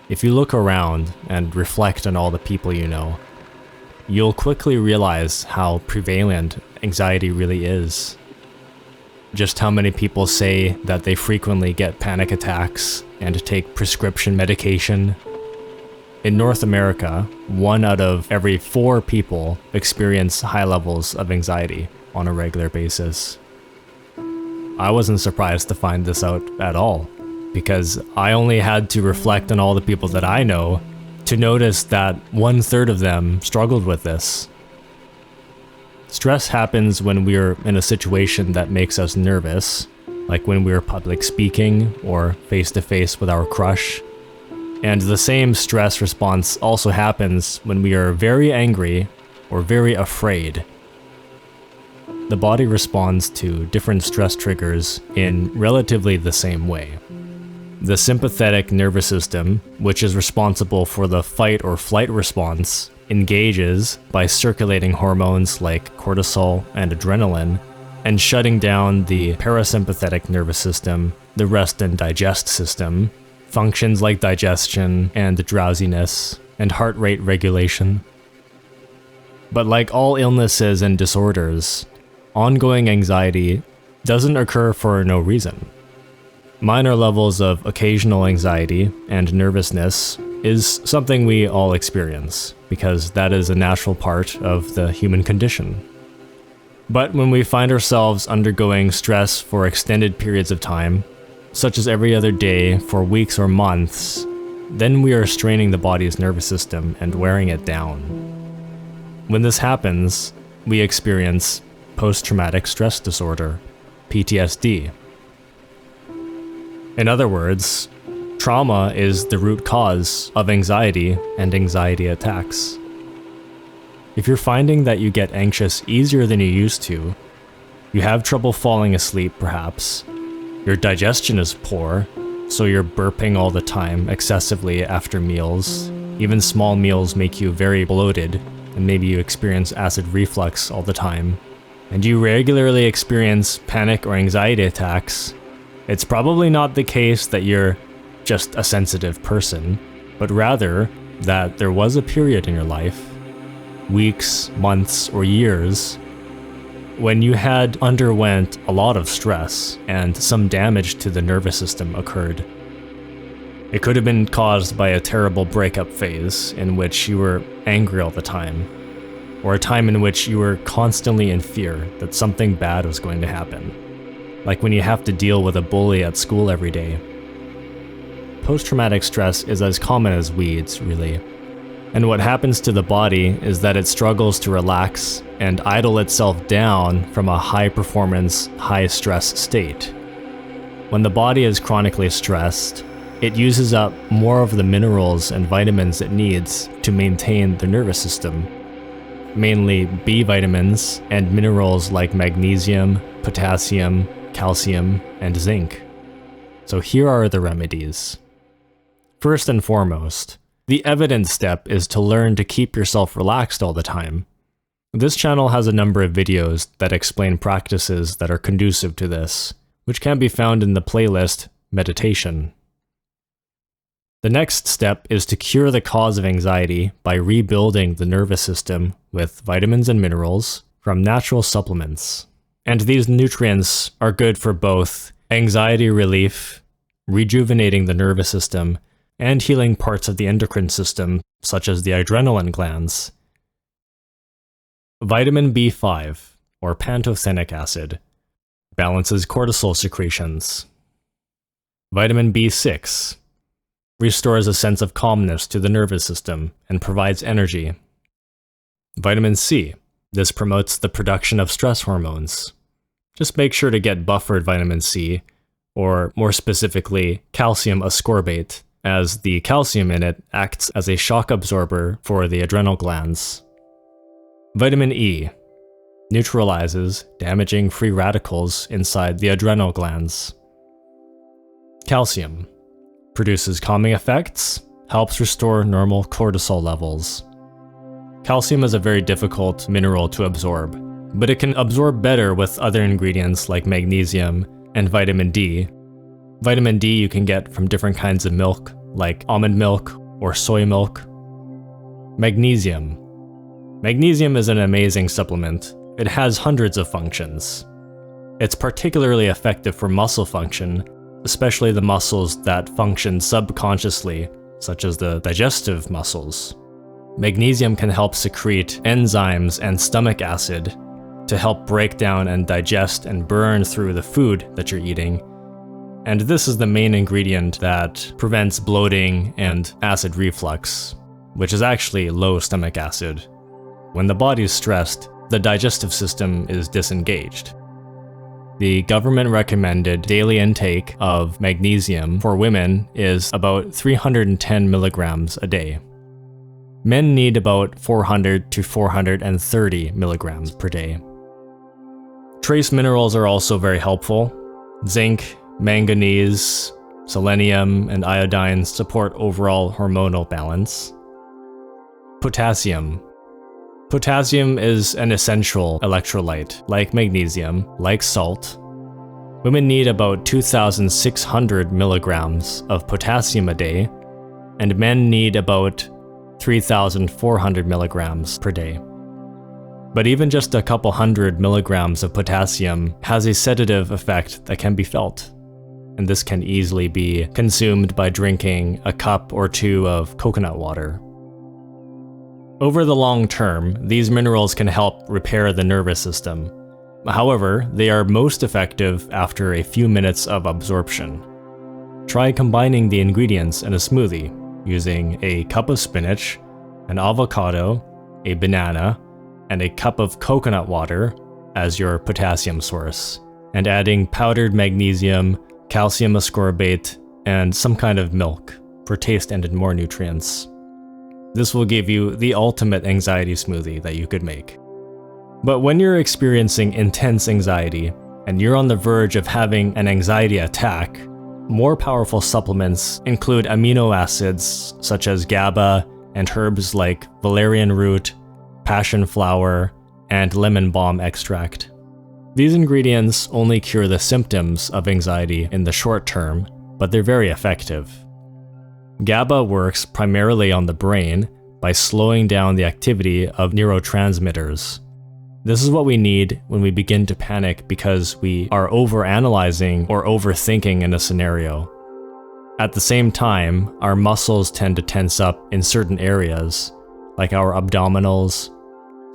If you look around and reflect on all the people you know, you'll quickly realize how prevalent anxiety really is. Just how many people say that they frequently get panic attacks and take prescription medication. In North America, 1 out of every 4 people experience high levels of anxiety on a regular basis. I wasn't surprised to find this out at all, because I only had to reflect on all the people that I know to notice that 1/3 of them struggled with this. Stress happens when we're in a situation that makes us nervous, like when we're public speaking or face-to-face with our crush. And the same stress response also happens when we are very angry or very afraid. The body responds to different stress triggers in relatively the same way. The sympathetic nervous system, which is responsible for the fight or flight response, engages by circulating hormones like cortisol and adrenaline, and shutting down the parasympathetic nervous system, the rest and digest system, functions like digestion and drowsiness, and heart rate regulation. But like all illnesses and disorders, ongoing anxiety doesn't occur for no reason. Minor levels of occasional anxiety and nervousness is something we all experience, because that is a natural part of the human condition. But when we find ourselves undergoing stress for extended periods of time, such as every other day for weeks or months, then we are straining the body's nervous system and wearing it down. When this happens, we experience post-traumatic stress disorder, PTSD. In other words, trauma is the root cause of anxiety and anxiety attacks. If you're finding that you get anxious easier than you used to, you have trouble falling asleep perhaps, your digestion is poor, so you're burping all the time excessively after meals, even small meals make you very bloated, and maybe you experience acid reflux all the time, and you regularly experience panic or anxiety attacks, it's probably not the case that you're just a sensitive person, but rather that there was a period in your life, weeks, months, or years, when you had underwent a lot of stress and some damage to the nervous system occurred. It could have been caused by a terrible breakup phase in which you were angry all the time, or a time in which you were constantly in fear that something bad was going to happen, like when you have to deal with a bully at school every day. Post-traumatic stress is as common as weeds, really. And what happens to the body is that it struggles to relax and idle itself down from a high-performance, high-stress state. When the body is chronically stressed, it uses up more of the minerals and vitamins it needs to maintain the nervous system, mainly B vitamins and minerals like magnesium, potassium, calcium, and zinc. So here are the remedies. First and foremost, the evidence step is to learn to keep yourself relaxed all the time. This channel has a number of videos that explain practices that are conducive to this, which can be found in the playlist Meditation. The next step is to cure the cause of anxiety by rebuilding the nervous system with vitamins and minerals from natural supplements. And these nutrients are good for both anxiety relief, rejuvenating the nervous system, and healing parts of the endocrine system, such as the adrenaline glands. Vitamin B5, or pantothenic acid, balances cortisol secretions. Vitamin B6 restores a sense of calmness to the nervous system and provides energy. Vitamin C, this promotes the production of stress hormones. Just make sure to get buffered vitamin C, or more specifically, calcium ascorbate, as the calcium in it acts as a shock absorber for the adrenal glands. Vitamin E neutralizes damaging free radicals inside the adrenal glands. Calcium produces calming effects, helps restore normal cortisol levels. Calcium is a very difficult mineral to absorb, but it can absorb better with other ingredients like magnesium and vitamin D. Vitamin D you can get from different kinds of milk, like almond milk or soy milk. Magnesium. Magnesium is an amazing supplement. It has hundreds of functions. It's particularly effective for muscle function, especially the muscles that function subconsciously, such as the digestive muscles. Magnesium can help secrete enzymes and stomach acid to help break down and digest and burn through the food that you're eating. And this is the main ingredient that prevents bloating and acid reflux, which is actually low stomach acid. When the body is stressed, the digestive system is disengaged. The government recommended daily intake of magnesium for women is about 310 milligrams a day. Men need about 400 to 430 milligrams per day. Trace minerals are also very helpful. Zinc, manganese, selenium, and iodine support overall hormonal balance. Potassium. Potassium is an essential electrolyte, like magnesium, like salt. Women need about 2,600 milligrams of potassium a day, and men need about 3,400 milligrams per day. But even just a couple hundred milligrams of potassium has a sedative effect that can be felt, and this can easily be consumed by drinking a cup or two of coconut water. Over the long term, these minerals can help repair the nervous system. However, they are most effective after a few minutes of absorption. Try combining the ingredients in a smoothie using a cup of spinach, an avocado, a banana, and a cup of coconut water as your potassium source, and adding powdered magnesium, calcium ascorbate, and some kind of milk for taste and more nutrients. This will give you the ultimate anxiety smoothie that you could make. But when you're experiencing intense anxiety and you're on the verge of having an anxiety attack, more powerful supplements include amino acids such as GABA and herbs like valerian root, passionflower, and lemon balm extract. These ingredients only cure the symptoms of anxiety in the short term, but they're very effective. GABA works primarily on the brain by slowing down the activity of neurotransmitters. This is what we need when we begin to panic because we are overanalyzing or overthinking in a scenario. At the same time, our muscles tend to tense up in certain areas, like our abdominals.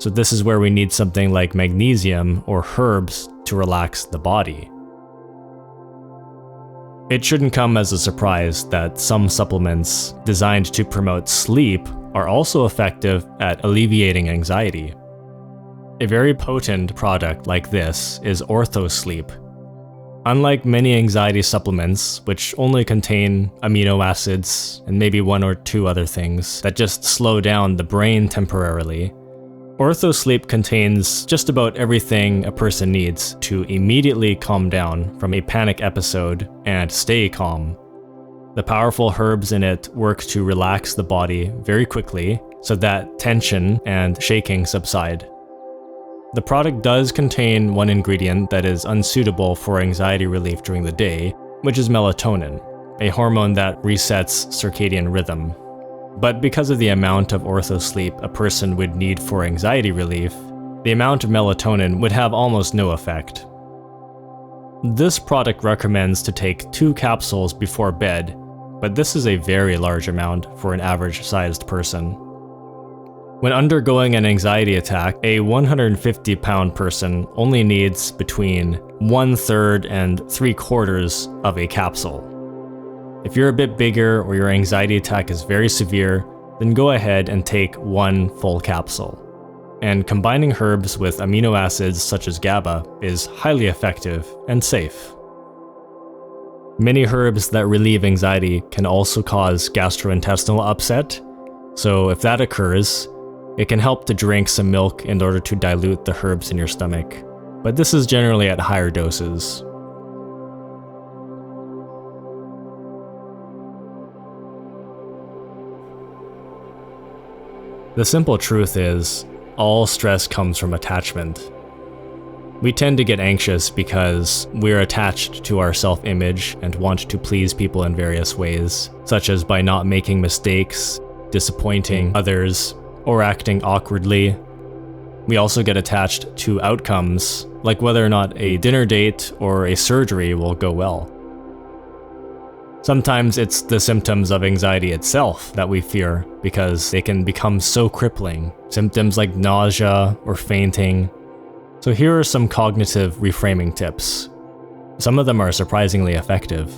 So this is where we need something like magnesium or herbs to relax the body. It shouldn't come as a surprise that some supplements designed to promote sleep are also effective at alleviating anxiety. A very potent product like this is Ortho Sleep. Unlike many anxiety supplements, which only contain amino acids and maybe one or two other things that just slow down the brain temporarily, Ortho Sleep contains just about everything a person needs to immediately calm down from a panic episode and stay calm. The powerful herbs in it work to relax the body very quickly so that tension and shaking subside. The product does contain one ingredient that is unsuitable for anxiety relief during the day, which is melatonin, a hormone that resets circadian rhythm. But because of the amount of Ortho Sleep a person would need for anxiety relief, the amount of melatonin would have almost no effect. This product recommends to take 2 capsules before bed, but this is a very large amount for an average-sized person. When undergoing an anxiety attack, a 150-pound person only needs between 1/3 and 3/4 of a capsule. If you're a bit bigger or your anxiety attack is very severe, then go ahead and take 1 full capsule. And combining herbs with amino acids such as GABA is highly effective and safe. Many herbs that relieve anxiety can also cause gastrointestinal upset, so if that occurs, it can help to drink some milk in order to dilute the herbs in your stomach, but this is generally at higher doses. The simple truth is, all stress comes from attachment. We tend to get anxious because we're attached to our self-image and want to please people in various ways, such as by not making mistakes, disappointing others, or acting awkwardly. We also get attached to outcomes, like whether or not a dinner date or a surgery will go well. Sometimes it's the symptoms of anxiety itself that we fear because they can become so crippling, symptoms like nausea or fainting. So here are some cognitive reframing tips. Some of them are surprisingly effective.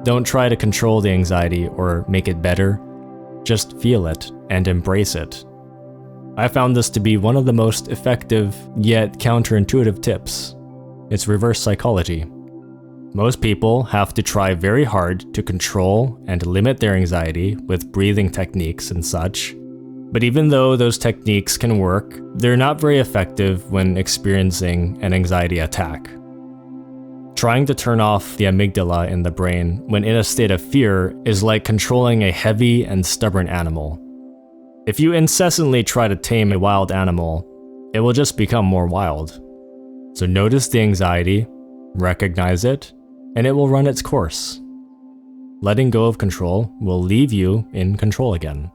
Don't try to control the anxiety or make it better. Just feel it and embrace it. I found this to be one of the most effective yet counterintuitive tips. It's reverse psychology. Most people have to try very hard to control and limit their anxiety with breathing techniques and such. But even though those techniques can work, they're not very effective when experiencing an anxiety attack. Trying to turn off the amygdala in the brain when in a state of fear is like controlling a heavy and stubborn animal. If you incessantly try to tame a wild animal, it will just become more wild. So notice the anxiety, recognize it, and it will run its course. Letting go of control will leave you in control again.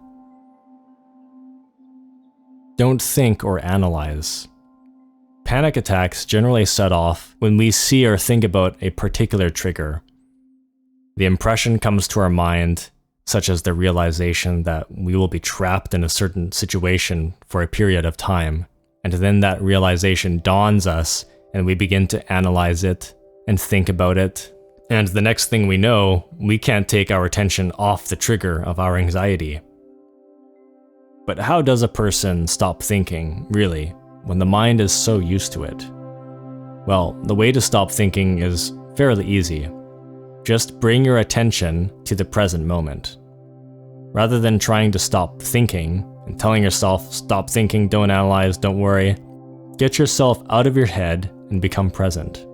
Don't think or analyze. Panic attacks generally set off when we see or think about a particular trigger. The impression comes to our mind, such as the realization that we will be trapped in a certain situation for a period of time, and then that realization dawns us and we begin to analyze it and think about it, and the next thing we know, we can't take our attention off the trigger of our anxiety. But how does a person stop thinking, really, when the mind is so used to it? Well, the way to stop thinking is fairly easy. Just bring your attention to the present moment. Rather than trying to stop thinking and telling yourself, stop thinking, don't analyze, don't worry, get yourself out of your head and become present.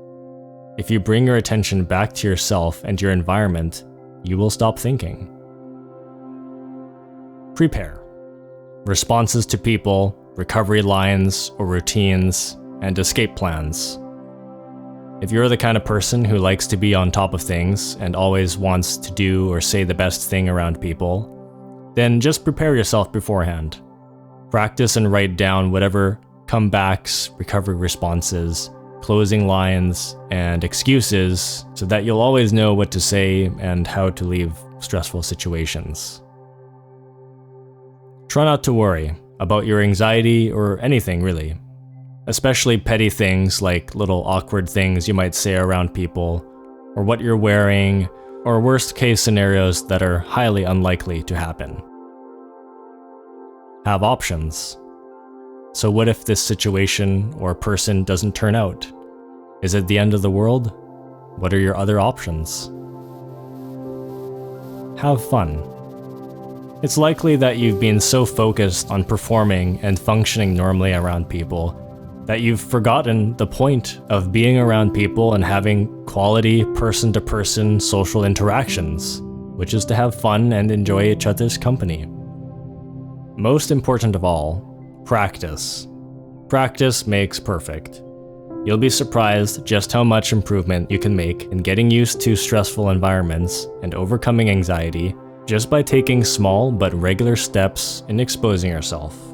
If you bring your attention back to yourself and your environment, you will stop thinking. Prepare. Responses to people, recovery lines or routines, and escape plans. If you're the kind of person who likes to be on top of things and always wants to do or say the best thing around people, then just prepare yourself beforehand. Practice and write down whatever comebacks, recovery responses, closing lines, and excuses so that you'll always know what to say and how to leave stressful situations. Try not to worry about your anxiety or anything really, especially petty things like little awkward things you might say around people, or what you're wearing, or worst case scenarios that are highly unlikely to happen. Have options. So what if this situation or person doesn't turn out? Is it the end of the world? What are your other options? Have fun. It's likely that you've been so focused on performing and functioning normally around people that you've forgotten the point of being around people and having quality person-to-person social interactions, which is to have fun and enjoy each other's company. Most important of all, practice. Practice makes perfect. You'll be surprised just how much improvement you can make in getting used to stressful environments and overcoming anxiety just by taking small but regular steps in exposing yourself.